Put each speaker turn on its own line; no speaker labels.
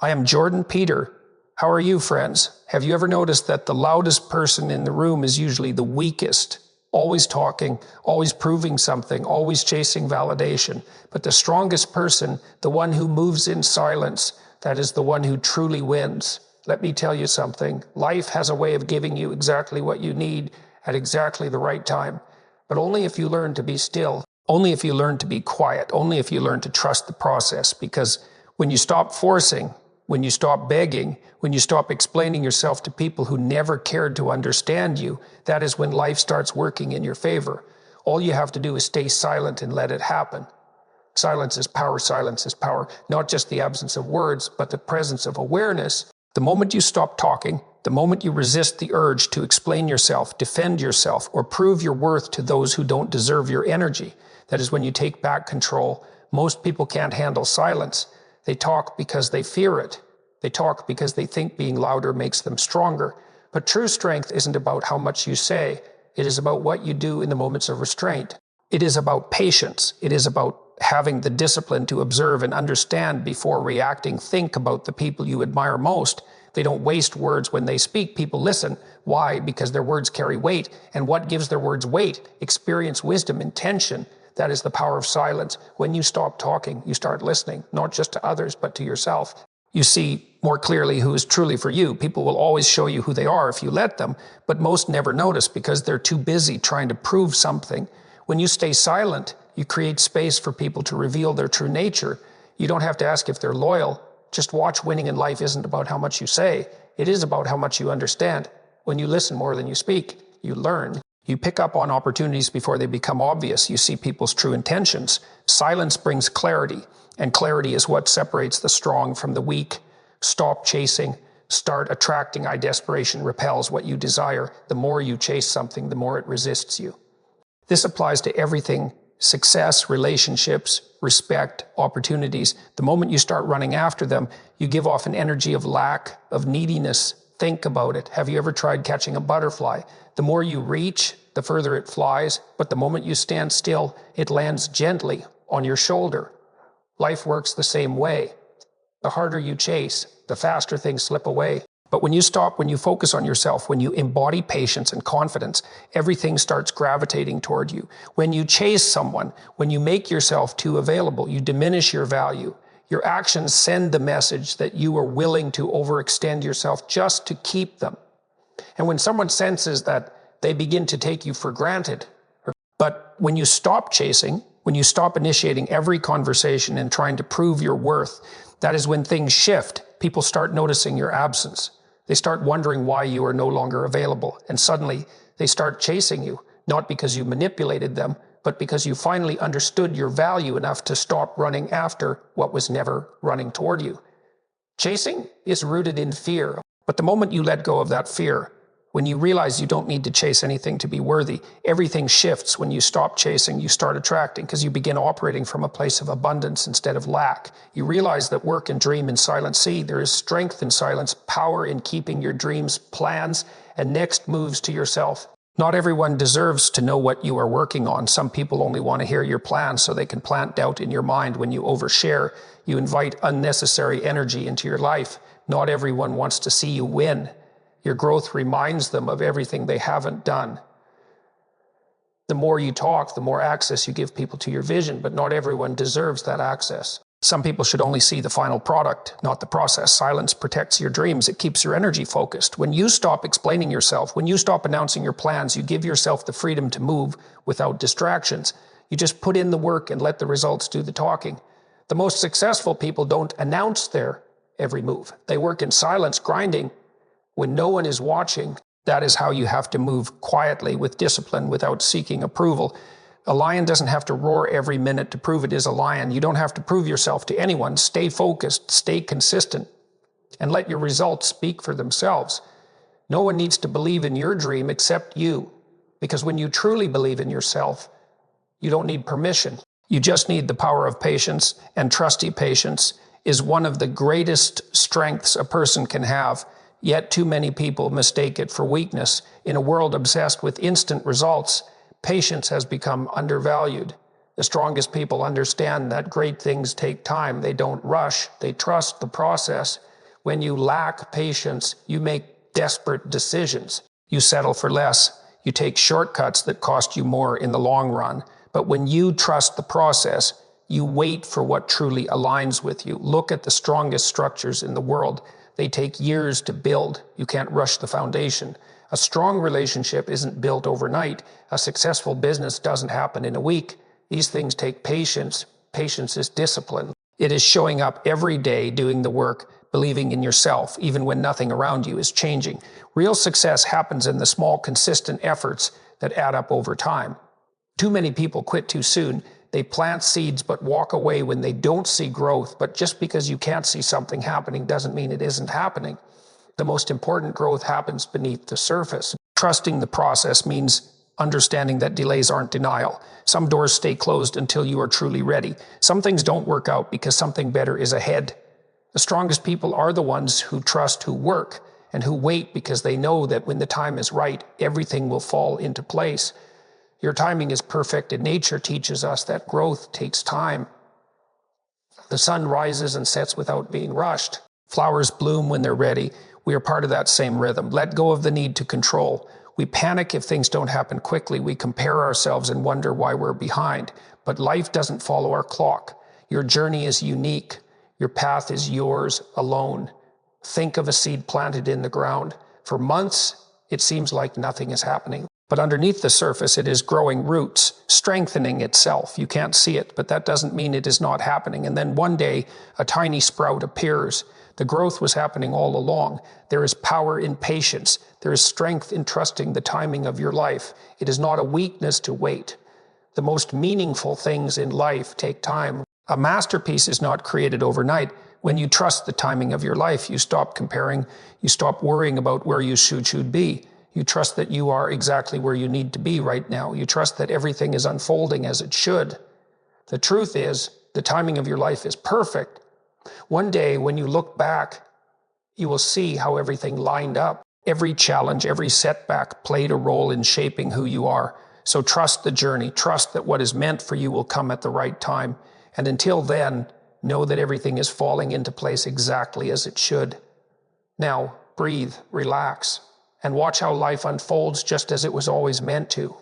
I am Jordon Peter. How are you, friends? Have you ever noticed that the loudest person in the room is usually the weakest? Always talking, always proving something, always chasing validation. But the strongest person, the one who moves in silence, that is the one who truly wins. Let me tell you something. Life has a way of giving you exactly what you need at exactly the right time. But only if you learn to be still, only if you learn to be quiet, only if you learn to trust the process. Because when you stop forcing, when you stop begging, when you stop explaining yourself to people who never cared to understand you, that is when life starts working in your favor. All you have to do is stay silent and let it happen. Silence is power, silence is power. Not just the absence of words, but the presence of awareness. The moment you stop talking, the moment you resist the urge to explain yourself, defend yourself, or prove your worth to those who don't deserve your energy, that is when you take back control. Most people can't handle silence. They talk because they fear it. They talk because they think being louder makes them stronger. But true strength isn't about how much you say. It is about what you do in the moments of restraint. It is about patience. It is about having the discipline to observe and understand before reacting. Think about the people you admire most. They don't waste words when they speak. People listen. Why? Because their words carry weight. And what gives their words weight? Experience, wisdom, intention. That is the power of silence. When you stop talking, you start listening, not just to others, but to yourself. You see more clearly who is truly for you. People will always show you who they are if you let them, but most never notice because they're too busy trying to prove something. When you stay silent, you create space for people to reveal their true nature. You don't have to ask if they're loyal. Just watch. Winning in life isn't about how much you say. It is about how much you understand. When you listen more than you speak, you learn. You pick up on opportunities before they become obvious. You see people's true intentions. Silence brings clarity, and clarity is what separates the strong from the weak. Stop chasing. Start attracting. Desperation repels what you desire. The more you chase something, the more it resists you. This applies to everything: success, relationships, respect, opportunities. The moment you start running after them, you give off an energy of lack, of neediness. Think about it. Have you ever tried catching a butterfly? The more you reach, the further it flies, but the moment you stand still, it lands gently on your shoulder. Life works the same way. The harder you chase, the faster things slip away. But when you stop, when you focus on yourself, when you embody patience and confidence, everything starts gravitating toward you. When you chase someone, when you make yourself too available, you diminish your value. Your actions send the message that you are willing to overextend yourself just to keep them. And when someone senses that, they begin to take you for granted. But when you stop chasing, when you stop initiating every conversation and trying to prove your worth, that is when things shift. People start noticing your absence. They start wondering why you are no longer available. And suddenly they start chasing you, not because you manipulated them, but because you finally understood your value enough to stop running after what was never running toward you. Chasing is rooted in fear. But the moment you let go of that fear, when you realize you don't need to chase anything to be worthy, everything shifts. When you stop chasing, you start attracting because you begin operating from a place of abundance instead of lack. You realize that work and dream in silence. See, there is strength in silence, power in keeping your dreams, plans, and next moves to yourself. Not everyone deserves to know what you are working on. Some people only want to hear your plans so they can plant doubt in your mind. When you overshare, you invite unnecessary energy into your life. Not everyone wants to see you win. Your growth reminds them of everything they haven't done. The more you talk, the more access you give people to your vision, but not everyone deserves that access. Some people should only see the final product, not the process. Silence protects your dreams. It keeps your energy focused. When you stop explaining yourself, when you stop announcing your plans, you give yourself the freedom to move without distractions. You just put in the work and let the results do the talking. The most successful people don't announce their every move. They work in silence, grinding. When no one is watching, that is how you have to move quietly with discipline without seeking approval. A lion doesn't have to roar every minute to prove it is a lion. You don't have to prove yourself to anyone. Stay focused, stay consistent, and let your results speak for themselves. No one needs to believe in your dream except you, because when you truly believe in yourself, you don't need permission. You just need the power of patience, and trusty patience is one of the greatest strengths a person can have. Yet too many people mistake it for weakness. In a world obsessed with instant results, patience has become undervalued. The strongest people understand that great things take time. They don't rush. They trust the process. When you lack patience, you make desperate decisions. You settle for less. You take shortcuts that cost you more in the long run. But when you trust the process, you wait for what truly aligns with you. Look at the strongest structures in the world. They take years to build. You can't rush the foundation. A strong relationship isn't built overnight. A successful business doesn't happen in a week. These things take patience. Patience is discipline. It is showing up every day, doing the work, believing in yourself, even when nothing around you is changing. Real success happens in the small, consistent efforts that add up over time. Too many people quit too soon. They plant seeds but walk away when they don't see growth. But just because you can't see something happening doesn't mean it isn't happening. The most important growth happens beneath the surface. Trusting the process means understanding that delays aren't denial. Some doors stay closed until you are truly ready. Some things don't work out because something better is ahead. The strongest people are the ones who trust, who work, and who wait because they know that when the time is right, everything will fall into place. Your timing is perfect, and nature teaches us that growth takes time. The sun rises and sets without being rushed. Flowers bloom when they're ready. We are part of that same rhythm. Let go of the need to control. We panic if things don't happen quickly. We compare ourselves and wonder why we're behind. But life doesn't follow our clock. Your journey is unique. Your path is yours alone. Think of a seed planted in the ground. For months, it seems like nothing is happening. But underneath the surface, it is growing roots, strengthening itself. You can't see it, but that doesn't mean it is not happening. And then one day, a tiny sprout appears. The growth was happening all along. There is power in patience. There is strength in trusting the timing of your life. It is not a weakness to wait. The most meaningful things in life take time. A masterpiece is not created overnight. When you trust the timing of your life, you stop comparing. You stop worrying about where you should be. You trust that you are exactly where you need to be right now. You trust that everything is unfolding as it should. The truth is, the timing of your life is perfect. One day, when you look back, you will see how everything lined up. Every challenge, every setback played a role in shaping who you are. So trust the journey. Trust that what is meant for you will come at the right time. And until then, know that everything is falling into place exactly as it should. Now, breathe, relax, and watch how life unfolds just as it was always meant to.